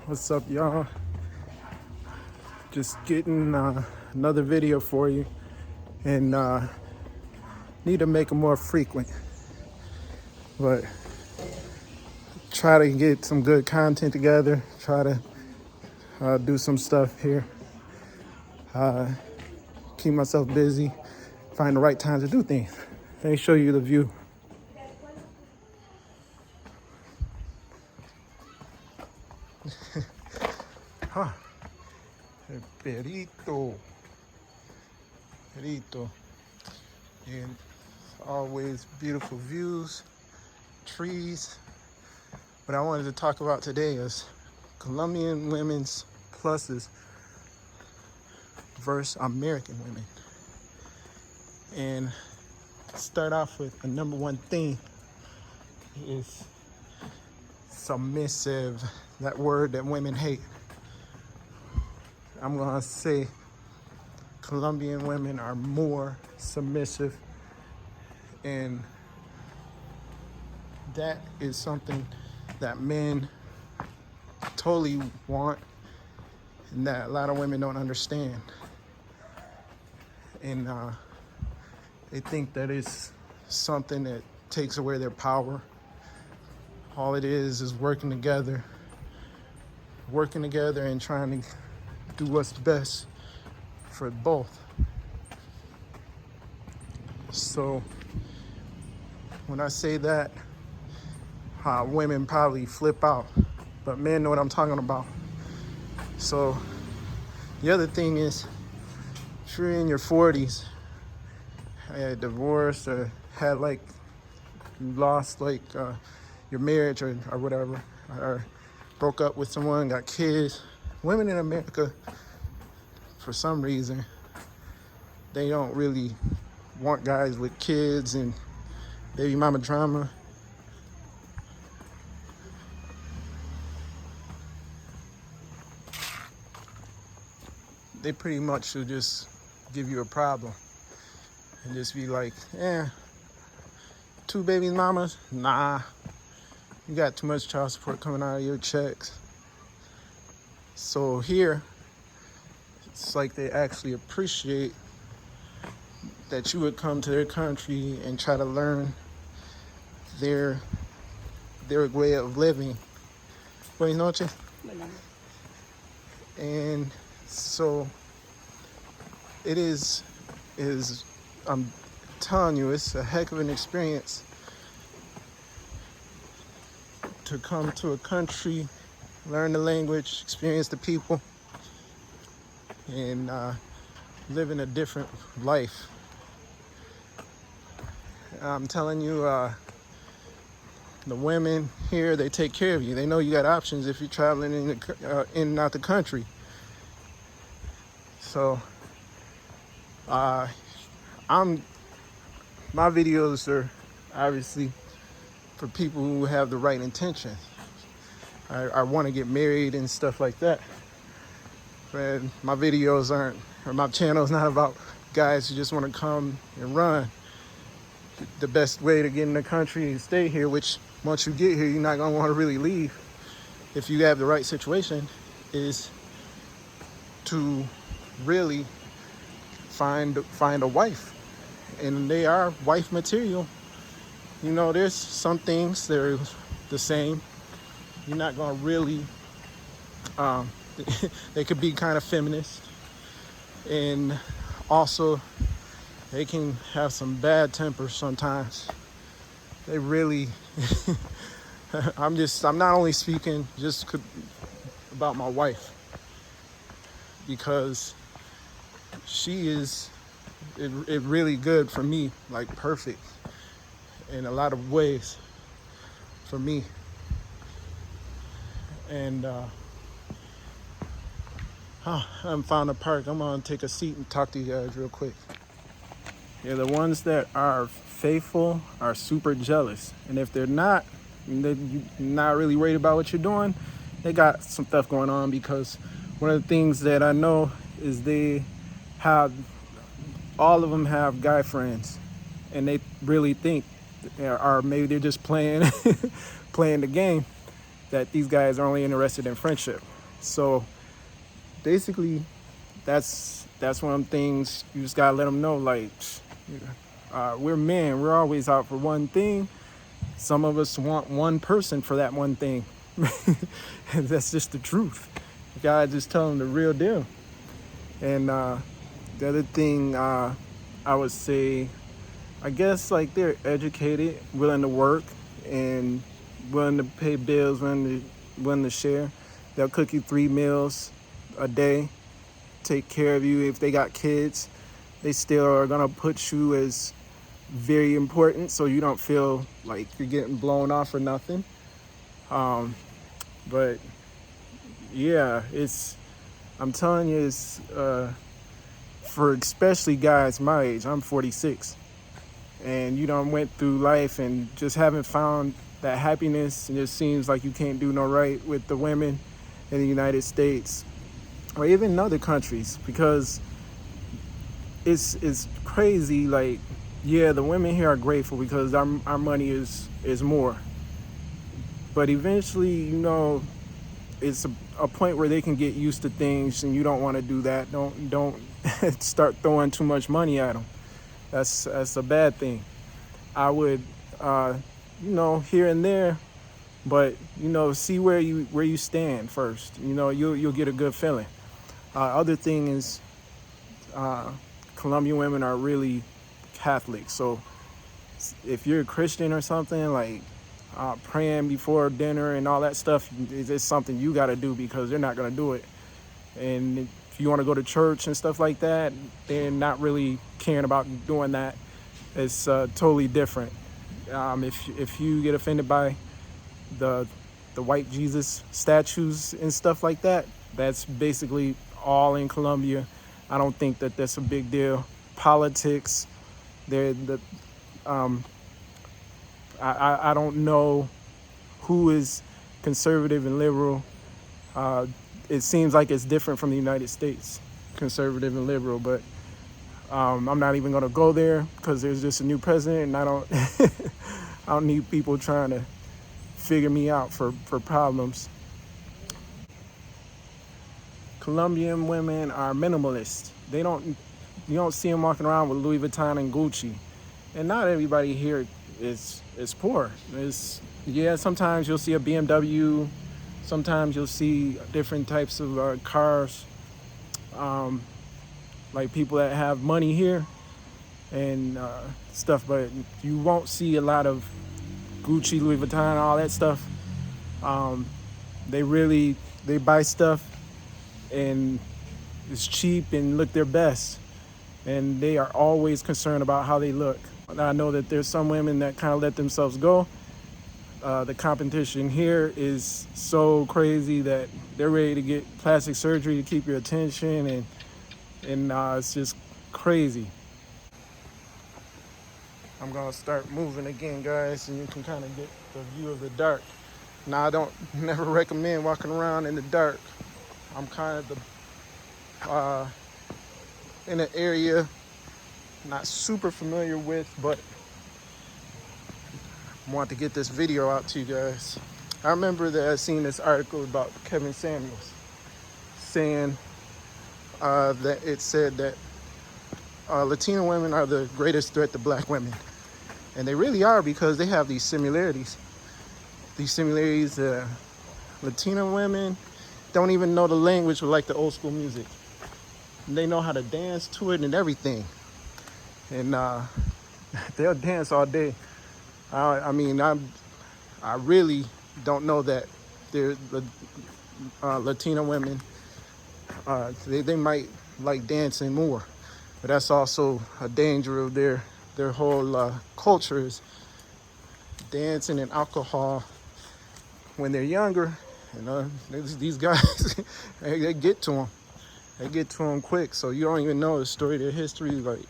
What's up, y'all? Just getting another video for you, and need to make them more frequent, but try to get some good content together, try to do some stuff here, keep myself busy, find the right time to do things. Let me show you the view. Huh. El perito, and always beautiful views, trees. What I wanted to talk about today is Colombian women's pluses versus American women. And start off with the number one thing is submissive, that word that women hate. I'm gonna say Colombian women are more submissive, and that is something that men totally want and that a lot of women don't understand. And they think that it's something that takes away their power. All it is working together and trying to do what's best for both. So when I say that, women probably flip out, but men know what I'm talking about. So the other thing is, if you're in your 40s, had divorced or had lost your marriage or whatever, or broke up with someone, got kids, women in America, for some reason, they don't really want guys with kids and baby mama drama. They pretty much will just give you a problem and just be like, two baby mamas? Nah, you got too much child support coming out of your checks. So here, it's like they actually appreciate that you would come to their country and try to learn their way of living. Buenas noches. And so it is I'm telling you, it's a heck of an experience to come to a country, learn the language, experience the people, and live in a different life. I'm telling you, the women here, they take care of you. They know you got options if you're traveling in and out the country. So my videos are obviously for people who have the right intention. I want to get married and stuff like that. But my videos aren't, or my channel is not about guys who just want to come and run. The best way to get in the country and stay here, which once you get here, you're not going to want to really leave if you have the right situation, is to really find a wife. And they are wife material. You know, there's some things that are the same. You're not going to really, they could be kind of feminist. And also, they can have some bad tempers sometimes. They really, I'm not only speaking just about my wife, because she is it really good for me, like perfect in a lot of ways for me. And I'm found a park. I'm gonna take a seat and talk to you guys real quick. Yeah, the ones that are faithful are super jealous, and if they're not, they're not really worried about what you're doing, they got some stuff going on. Because one of the things that I know is all of them have guy friends, and they really think, or maybe they're just playing the game, that these guys are only interested in friendship. So basically, that's one of them things you just gotta let them know. Like, we're men. We're always out for one thing. Some of us want one person for that one thing. And that's just the truth. You gotta just tell them the real deal. And the other thing I would say, I guess, like, they're educated, willing to work, and willing to pay bills, willing to share. They'll cook you 3 meals a day, take care of you. If they got kids, they still are gonna put you as very important, so you don't feel like you're getting blown off or nothing. But yeah, I'm telling you, it's for especially guys my age. I'm 46, and you done went through life and just haven't found that happiness, and it seems like you can't do no right with the women in the United States or even in other countries, because it's crazy. Like, yeah, the women here are grateful because our money is more, but eventually, it's a point where they can get used to things, and you don't want to do that. Don't start throwing too much money at them. That's a bad thing. I would, here and there, but see where you stand first. You'll get a good feeling. Other thing is, Colombian women are really Catholic. So if you're a Christian or something, like praying before dinner and all that stuff, it's something you got to do, because they're not going to do it. And if you want to go to church and stuff like that, they're not really caring about doing that. It's totally different. If you get offended by the white Jesus statues and stuff like that, that's basically all in Colombia. I don't think that that's a big deal. Politics, I don't know who is conservative and liberal. It seems like it's different from the United States, conservative and liberal, but I'm not even gonna go there because there's just a new president, and I don't I don't need people trying to figure me out for problems. Colombian women are minimalist. You don't see them walking around with Louis Vuitton and Gucci. And not everybody here is poor. Sometimes you'll see a BMW. Sometimes you'll see different types of cars. Like people that have money here and stuff, but you won't see a lot of Gucci, Louis Vuitton, all that stuff. They buy stuff and it's cheap and look their best, and they are always concerned about how they look. I know that there's some women that kind of let themselves go. The competition here is so crazy that they're ready to get plastic surgery to keep your attention, and it's just crazy. I'm gonna start moving again, guys, and you can kind of get the view of the dark. Now, I don't never recommend walking around in the dark. I'm kind of in an area not super familiar with, but I want to get this video out to you guys. I remember that I seen this article about Kevin Samuels saying that it said that Latina women are the greatest threat to black women. And they really are, because they have these similarities. Latina women don't even know the language of like the old school music. And they know how to dance to it and everything. And they'll dance all day. I really don't know that they're Latina women. They might like dancing more, but that's also a danger of their whole culture is dancing and alcohol when they're younger. These guys, they get to them. They get to them quick, so you don't even know the story, their history, like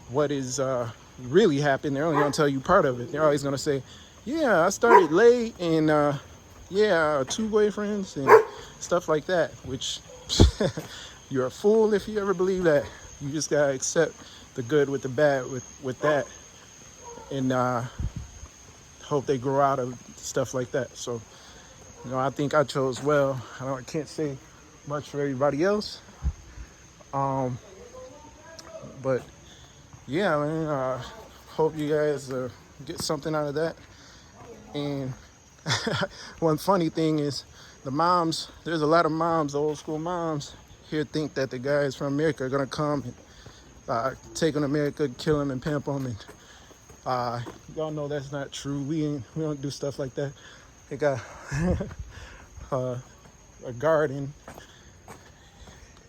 what is really happened. They're only gonna tell you part of it. They're always gonna say, yeah, I started late, and 2 boyfriends and stuff like that, which you're a fool if you ever believe that. You just gotta accept the good with the bad with that, and hope they grow out of stuff like that. So You know, I think I chose well. I can't say much for everybody else. But yeah, man, hope you guys get something out of that. And one funny thing is the moms, there's a lot of moms, old school moms here think that the guys from America are gonna come and take on America, kill them and pimp them. And y'all know that's not true. We don't do stuff like that. They got a garden.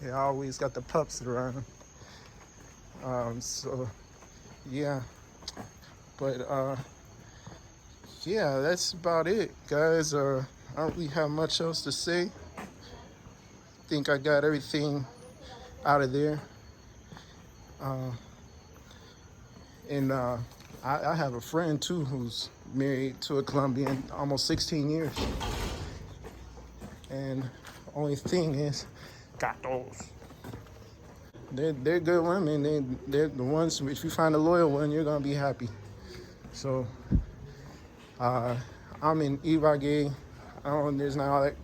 They always got the pups around. So yeah, but yeah, that's about it, guys. I don't really have much else to say. Think I got everything out of there. And I have a friend too who's married to a Colombian, almost 16 years. And only thing is, got those. They're good women. They're the ones. If you find a loyal one, you're gonna be happy. So I'm in Ibagué. There's not all that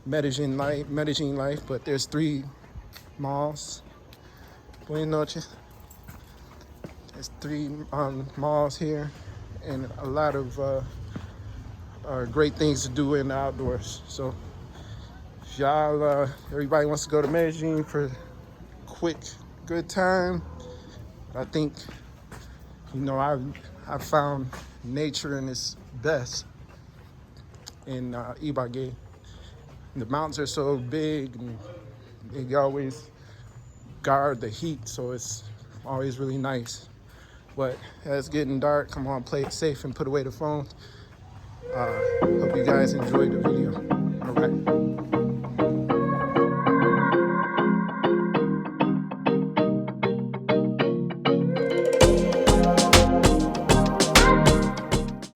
Medellin life, but there's 3 malls. Buenas noches. There's 3 malls here, and a lot of great things to do in the outdoors. So if y'all, everybody wants to go to Medellin for a quick, good time. I think, you know, I found nature in its best in Ibagué. The mountains are so big, and they always guard the heat, so it's always really nice. But as it's getting dark, come on, play it safe and put away the phone. Hope you guys enjoyed the video.